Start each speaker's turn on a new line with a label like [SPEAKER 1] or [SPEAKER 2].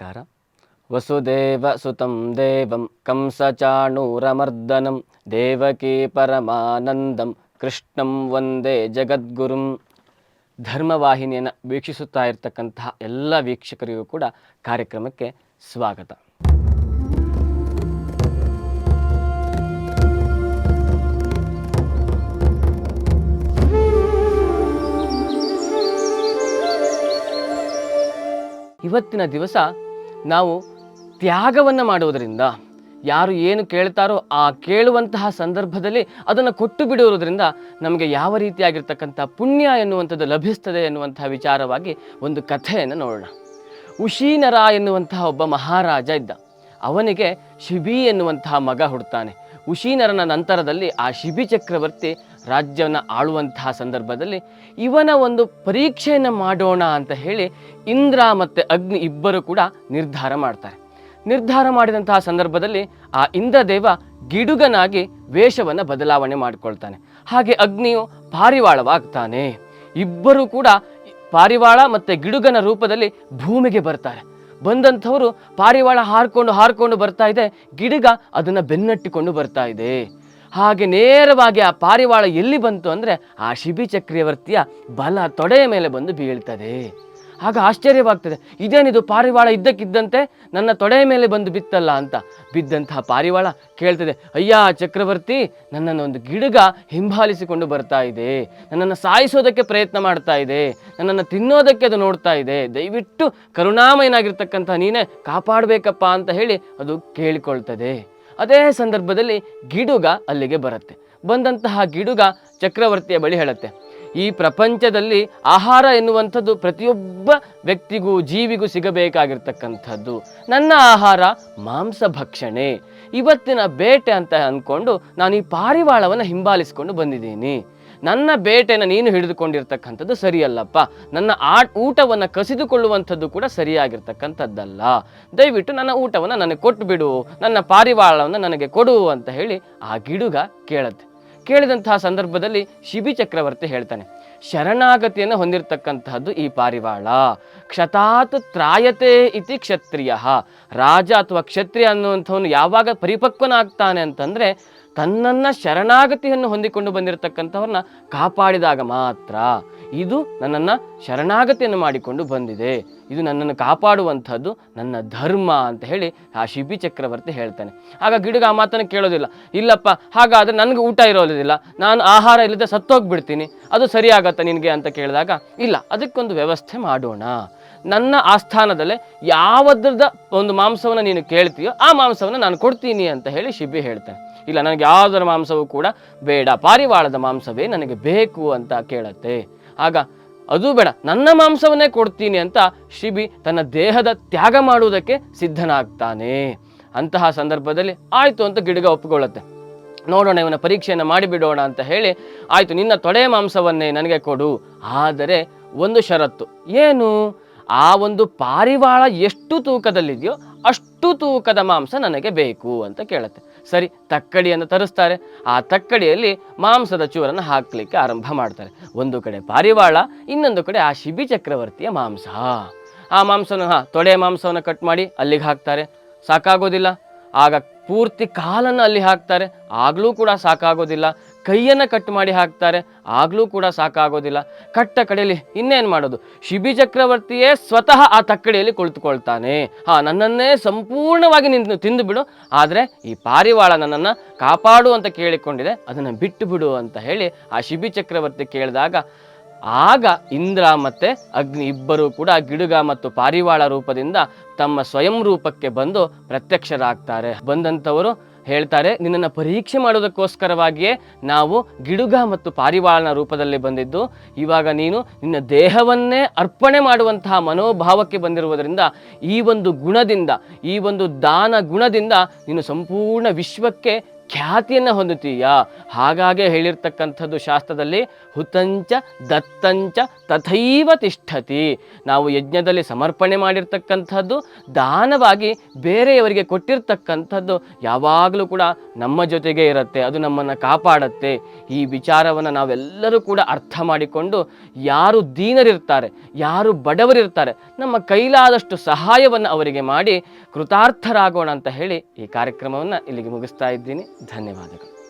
[SPEAKER 1] ನಮಸ್ಕಾರ. ವಸುದೇವ ಸುತಂ ದೇವಂ ಕಂಸಚಾಣೂರಮರ್ದನಂ ದೇವಕೀ ಪರಮಾನಂದಂ ಕೃಷ್ಣಂ ವಂದೇ ಜಗದ್ಗುರುಂ. ಧರ್ಮವಾಹಿನಿಯನ್ನು ವೀಕ್ಷಿಸುತ್ತಾ ಇರತಕ್ಕಂತಹ ಎಲ್ಲ ವೀಕ್ಷಕರಿಗೂ ಕೂಡ ಕಾರ್ಯಕ್ರಮಕ್ಕೆ ಸ್ವಾಗತ. ಇವತ್ತಿನ ದಿವಸ ನಾವು ತ್ಯಾಗವನ್ನು ಮಾಡುವುದರಿಂದ, ಯಾರು ಏನು ಕೇಳ್ತಾರೋ ಆ ಕೇಳುವಂತಹ ಸಂದರ್ಭದಲ್ಲಿ ಅದನ್ನು ಕೊಟ್ಟು ಬಿಡುವುದರಿಂದ ನಮಗೆ ಯಾವ ರೀತಿಯಾಗಿರ್ತಕ್ಕಂಥ ಪುಣ್ಯ ಎನ್ನುವಂಥದ್ದು ಲಭಿಸ್ತದೆ ಎನ್ನುವಂತಹ ವಿಚಾರವಾಗಿ ಒಂದು ಕಥೆಯನ್ನು ನೋಡೋಣ. ಉಶೀನರ ಎನ್ನುವಂತಹ ಒಬ್ಬ ಮಹಾರಾಜ ಇದ್ದ. ಅವನಿಗೆ ಶಿಬಿ ಎನ್ನುವಂತಹ ಮಗ ಹುಡ್ತಾನೆ. ಉಶೀನರನ ನಂತರದಲ್ಲಿ ಆ ಶಿಬಿ ಚಕ್ರವರ್ತಿ ರಾಜ್ಯವನ್ನು ಆಳುವಂತಹ ಸಂದರ್ಭದಲ್ಲಿ ಇವನ ಒಂದು ಪರೀಕ್ಷೆಯನ್ನು ಮಾಡೋಣ ಅಂತ ಹೇಳಿ ಇಂದ್ರ ಮತ್ತು ಅಗ್ನಿ ಇಬ್ಬರು ಕೂಡ ನಿರ್ಧಾರ ಮಾಡ್ತಾರೆ. ನಿರ್ಧಾರ ಮಾಡಿದಂತಹ ಸಂದರ್ಭದಲ್ಲಿ ಆ ಇಂದ್ರದೇವ ಗಿಡುಗನಾಗಿ ವೇಷವನ್ನು ಬದಲಾವಣೆ ಮಾಡಿಕೊಳ್ತಾನೆ. ಹಾಗೆ ಅಗ್ನಿಯು ಪಾರಿವಾಳವಾಗ್ತಾನೆ. ಇಬ್ಬರು ಕೂಡ ಪಾರಿವಾಳ ಮತ್ತು ಗಿಡುಗನ ರೂಪದಲ್ಲಿ ಭೂಮಿಗೆ ಬರ್ತಾರೆ. ಬಂದಂಥವರು ಪಾರಿವಾಳ ಹಾರ್ಕೊಂಡು ಬರ್ತಾ ಇದೆ, ಗಿಡುಗ ಅದನ್ನು ಬೆನ್ನಟ್ಟಿಕೊಂಡು ಬರ್ತಾ ಇದೆ. ಹಾಗೆ ನೇರವಾಗಿ ಆ ಪಾರಿವಾಳ ಎಲ್ಲಿ ಬಂತು ಅಂದರೆ ಆ ಶಿಬಿ ಚಕ್ರವರ್ತಿಯ ಬಲ ತೊಡೆಯ ಮೇಲೆ ಬಂದು ಬೀಳ್ತದೆ. ಆಗ ಆಶ್ಚರ್ಯವಾಗ್ತದೆ, ಇದೇನಿದು ಪಾರಿವಾಳ ಇದ್ದಕ್ಕಿದ್ದಂತೆ ನನ್ನ ತೊಡೆಯ ಮೇಲೆ ಬಂದು ಬಿತ್ತಲ್ಲ ಅಂತ. ಬಿದ್ದಂತಹ ಪಾರಿವಾಳ ಕೇಳ್ತದೆ, ಅಯ್ಯ ಚಕ್ರವರ್ತಿ, ನನ್ನನ್ನು ಒಂದು ಗಿಡುಗ ಹಿಂಬಾಲಿಸಿಕೊಂಡು ಬರ್ತಾ ಇದೆ, ನನ್ನನ್ನು ಸಾಯಿಸೋದಕ್ಕೆ ಪ್ರಯತ್ನ ಮಾಡ್ತಾ ಇದೆ, ನನ್ನನ್ನು ತಿನ್ನೋದಕ್ಕೆ ಅದು ನೋಡ್ತಾ ಇದೆ, ದಯವಿಟ್ಟು ಕರುಣಾಮಯನಾಗಿರ್ತಕ್ಕಂಥ ನೀನೇ ಕಾಪಾಡಬೇಕಪ್ಪ ಅಂತ ಹೇಳಿ ಅದು ಕೇಳಿಕೊಳ್ತದೆ. ಅದೇ ಸಂದರ್ಭದಲ್ಲಿ ಗಿಡುಗ ಅಲ್ಲಿಗೆ ಬರುತ್ತೆ. ಬಂದಂತಹ ಗಿಡುಗ ಚಕ್ರವರ್ತಿಯ ಬಳಿ ಹೇಳುತ್ತೆ, ಈ ಪ್ರಪಂಚದಲ್ಲಿ ಆಹಾರ ಎನ್ನುವಂಥದ್ದು ಪ್ರತಿಯೊಬ್ಬ ವ್ಯಕ್ತಿಗೂ ಜೀವಿಗೂ ಸಿಗಬೇಕಾಗಿರ್ತಕ್ಕಂಥದ್ದು. ನನ್ನ ಆಹಾರ ಮಾಂಸ ಭಕ್ಷಣೆ, ಇವತ್ತಿನ ಬೇಟೆ ಅಂತ ಅಂದ್ಕೊಂಡು ನಾನು ಈ ಪಾರಿವಾಳವನ್ನು ಹಿಂಬಾಲಿಸಿಕೊಂಡು ಬಂದಿದ್ದೀನಿ. ನನ್ನ ಬೇಟೆನ ನೀನು ಹಿಡಿದುಕೊಂಡಿರ್ತಕ್ಕಂಥದ್ದು ಸರಿಯಲ್ಲಪ್ಪ, ನನ್ನ ಊಟವನ್ನು ಕಸಿದುಕೊಳ್ಳುವಂಥದ್ದು ಕೂಡ ಸರಿಯಾಗಿರ್ತಕ್ಕಂಥದ್ದಲ್ಲ, ದಯವಿಟ್ಟು ನನ್ನ ಊಟವನ್ನು ನನಗೆ ಕೊಟ್ಟು ಬಿಡು, ನನ್ನ ಪಾರಿವಾಳವನ್ನು ನನಗೆ ಕೊಡು ಅಂತ ಹೇಳಿ ಆ ಗಿಡುಗ ಕೇಳುತ್ತೆ. ಕೇಳಿದಂತಹ ಸಂದರ್ಭದಲ್ಲಿ ಶಿಬಿ ಚಕ್ರವರ್ತಿ ಹೇಳ್ತಾನೆ, ಶರಣಾಗತಿಯನ್ನು ಹೊಂದಿರತಕ್ಕಂತಹದ್ದು ಈ ಪಾರಿವಾಳ. ಕ್ಷತಾತ್ ತ್ರಾಯತೆ ಇತಿ ಕ್ಷತ್ರಿಯ. ರಾಜ ಅಥವಾ ಕ್ಷತ್ರಿಯ ಅನ್ನುವಂಥವನು ಯಾವಾಗ ಪರಿಪಕ್ವನಾಗ್ತಾನೆ ಅಂತಂದರೆ ತನ್ನನ್ನು ಶರಣಾಗತಿಯನ್ನು ಹೊಂದಿಕೊಂಡು ಬಂದಿರತಕ್ಕಂಥವ್ರನ್ನ ಕಾಪಾಡಿದಾಗ ಮಾತ್ರ. ಇದು ನನ್ನನ್ನು ಶರಣಾಗತಿಯನ್ನು ಮಾಡಿಕೊಂಡು ಬಂದಿದೆ, ಇದು ನನ್ನನ್ನು ಕಾಪಾಡುವಂಥದ್ದು ನನ್ನ ಧರ್ಮ ಅಂತ ಹೇಳಿ ಆ ಶಿಬಿ ಚಕ್ರವರ್ತಿ ಹೇಳ್ತಾನೆ. ಆಗ ಗಿಡುಗ ಆ ಮಾತನ್ನು ಕೇಳೋದಿಲ್ಲ. ಇಲ್ಲಪ್ಪ, ಹಾಗಾದರೆ ನನಗೆ ಊಟ ಇರೋದಿಲ್ಲ, ನಾನು ಆಹಾರ ಇಲ್ಲದೆ ಸತ್ತೋಗ್ಬಿಡ್ತೀನಿ, ಅದು ಸರಿಯಾಗತ್ತಾ ನಿನಗೆ ಅಂತ ಕೇಳಿದಾಗ, ಇಲ್ಲ, ಅದಕ್ಕೊಂದು ವ್ಯವಸ್ಥೆ ಮಾಡೋಣ. ನನ್ನ ಆಸ್ಥಾನದಲ್ಲೇ ಯಾವುದ್ರದ ಒಂದು ಮಾಂಸವನ್ನು ನೀನು ಕೇಳ್ತೀಯೋ ಆ ಮಾಂಸವನ್ನು ನಾನು ಕೊಡ್ತೀನಿ ಅಂತ ಹೇಳಿ ಶಿಬಿ ಹೇಳ್ತಾನೆ. ಇಲ್ಲ, ನನಗೆ ಯಾವುದರ ಮಾಂಸವೂ ಕೂಡ ಬೇಡ, ಪಾರಿವಾಳದ ಮಾಂಸವೇ ನನಗೆ ಬೇಕು ಅಂತ ಕೇಳತ್ತೆ. ಆಗ ಅದು ಬೇಡ, ನನ್ನ ಮಾಂಸವನ್ನೇ ಕೊಡ್ತೀನಿ ಅಂತ ಶಿಬಿ ತನ್ನ ದೇಹದ ತ್ಯಾಗ ಮಾಡುವುದಕ್ಕೆ ಸಿದ್ಧನಾಗ್ತಾನೆ. ಅಂತಹ ಸಂದರ್ಭದಲ್ಲಿ ಆಯಿತು ಅಂತ ಗಿಡುಗ ಒಪ್ಪಿಕೊಳ್ಳುತ್ತೆ. ನೋಡೋಣ, ಇವನ ಪರೀಕ್ಷೆಯನ್ನು ಮಾಡಿಬಿಡೋಣ ಅಂತ ಹೇಳಿ, ಆಯಿತು ನಿನ್ನ ತೊಡೆಯ ಮಾಂಸವನ್ನೇ ನನಗೆ ಕೊಡು, ಆದರೆ ಒಂದು ಷರತ್ತು. ಏನು? ಆ ಒಂದು ಪಾರಿವಾಳ ಎಷ್ಟು ತೂಕದಲ್ಲಿದೆಯೋ ಅಷ್ಟು ತೂಕದ ಮಾಂಸ ನನಗೆ ಬೇಕು ಅಂತ ಕೇಳುತ್ತೆ. ಸರಿ, ತಕ್ಕಡಿಯನ್ನು ತರಿಸ್ತಾರೆ. ಆ ತಕ್ಕಡಿಯಲ್ಲಿ ಮಾಂಸದ ಚೂರನ್ನು ಹಾಕಲಿಕ್ಕೆ ಆರಂಭ ಮಾಡ್ತಾರೆ. ಒಂದು ಕಡೆ ಪಾರಿವಾಳ, ಇನ್ನೊಂದು ಕಡೆ ಆ ಶಿಬಿ ಚಕ್ರವರ್ತಿಯ ಮಾಂಸ. ಆ ಮಾಂಸನ ತೊಡೆಯ ಮಾಂಸವನ್ನು ಕಟ್ ಮಾಡಿ ಅಲ್ಲಿಗೆ ಹಾಕ್ತಾರೆ. ಸಾಕಾಗೋದಿಲ್ಲ. ಆಗ ಪೂರ್ತಿ ಕಾಲನ್ನು ಅಲ್ಲಿ ಹಾಕ್ತಾರೆ, ಆಗಲೂ ಕೂಡ ಸಾಕಾಗೋದಿಲ್ಲ. ಕೈಯನ್ನು ಕಟ್ ಮಾಡಿ ಹಾಕ್ತಾರೆ, ಆಗಲೂ ಕೂಡ ಸಾಕಾಗೋದಿಲ್ಲ. ಕಟ್ಟ ಕಡೆಯಲ್ಲಿ ಇನ್ನೇನು ಮಾಡೋದು? ಶಿಬಿ ಚಕ್ರವರ್ತಿಯೇ ಸ್ವತಃ ಆ ತಕ್ಕಡಿಯಲ್ಲಿ ಕುಳಿತುಕೊಳ್ತಾನೆ. ನನ್ನನ್ನೇ ಸಂಪೂರ್ಣವಾಗಿ ನಿಂತು ತಿಂದು ಬಿಡು, ಆದರೆ ಈ ಪಾರಿವಾಳ ನನ್ನನ್ನು ಕಾಪಾಡು ಅಂತ ಕೇಳಿಕೊಂಡಿದೆ, ಅದನ್ನು ಬಿಟ್ಟು ಬಿಡು ಅಂತ ಹೇಳಿ ಆ ಶಿಬಿ ಚಕ್ರವರ್ತಿ ಕೇಳಿದಾಗ, ಆಗ ಇಂದ್ರ ಮತ್ತು ಅಗ್ನಿ ಇಬ್ಬರೂ ಕೂಡ ಗಿಡುಗ ಮತ್ತು ಪಾರಿವಾಳ ರೂಪದಿಂದ ತಮ್ಮ ಸ್ವಯಂ ರೂಪಕ್ಕೆ ಬಂದು ಪ್ರತ್ಯಕ್ಷರಾಗ್ತಾರೆ. ಬಂದಂಥವರು ಹೇಳ್ತಾರೆ, ನಿನ್ನನ್ನು ಪರೀಕ್ಷೆ ಮಾಡೋದಕ್ಕೋಸ್ಕರವಾಗಿಯೇ ನಾವು ಗಿಡುಗ ಮತ್ತು ಪಾರಿವಾಳನ ರೂಪದಲ್ಲಿ ಬಂದಿದ್ದು, ಇವಾಗ ನೀನು ನಿನ್ನ ದೇಹವನ್ನೇ ಅರ್ಪಣೆ ಮಾಡುವಂತಹ ಮನೋಭಾವಕ್ಕೆ ಬಂದಿರುವುದರಿಂದ ಈ ಒಂದು ಗುಣದಿಂದ, ಈ ಒಂದು ದಾನ ಗುಣದಿಂದ ನೀನು ಸಂಪೂರ್ಣ ವಿಶ್ವಕ್ಕೆ ಖ್ಯಾತಿಯನ್ನು ಹೊಂದುತ್ತೀಯಾ. ಹಾಗಾಗೆ ಹೇಳಿರ್ತಕ್ಕಂಥದ್ದು ಶಾಸ್ತ್ರದಲ್ಲಿ ಹುತಂಚ ದತ್ತಂಚ ತಥೈವ ತಿಷ್ಠತಿ. ನಾವು ಯಜ್ಞದಲ್ಲಿ ಸಮರ್ಪಣೆ ಮಾಡಿರ್ತಕ್ಕಂಥದ್ದು ದಾನವಾಗಿ ಬೇರೆಯವರಿಗೆ ಕೊಟ್ಟಿರ್ತಕ್ಕಂಥದ್ದು ಯಾವಾಗಲೂ ಕೂಡ ನಮ್ಮ ಜೊತೆಗೆ ಇರುತ್ತೆ, ಅದು ನಮ್ಮನ್ನು ಕಾಪಾಡುತ್ತೆ. ಈ ವಿಚಾರವನ್ನು ನಾವೆಲ್ಲರೂ ಕೂಡ ಅರ್ಥ ಮಾಡಿಕೊಂಡು ಯಾರು ದೀನರಿರ್ತಾರೆ, ಯಾರು ಬಡವರಿರ್ತಾರೆ, ನಮ್ಮ ಕೈಲಾದಷ್ಟು ಸಹಾಯವನ್ನು ಅವರಿಗೆ ಮಾಡಿ ಕೃತಾರ್ಥರಾಗೋಣ ಅಂತ ಹೇಳಿ ಈ ಕಾರ್ಯಕ್ರಮವನ್ನು ಇಲ್ಲಿಗೆ ಮುಗಿಸ್ತಾ ಇದ್ದೀನಿ. ಧನ್ಯವಾದಗಳು.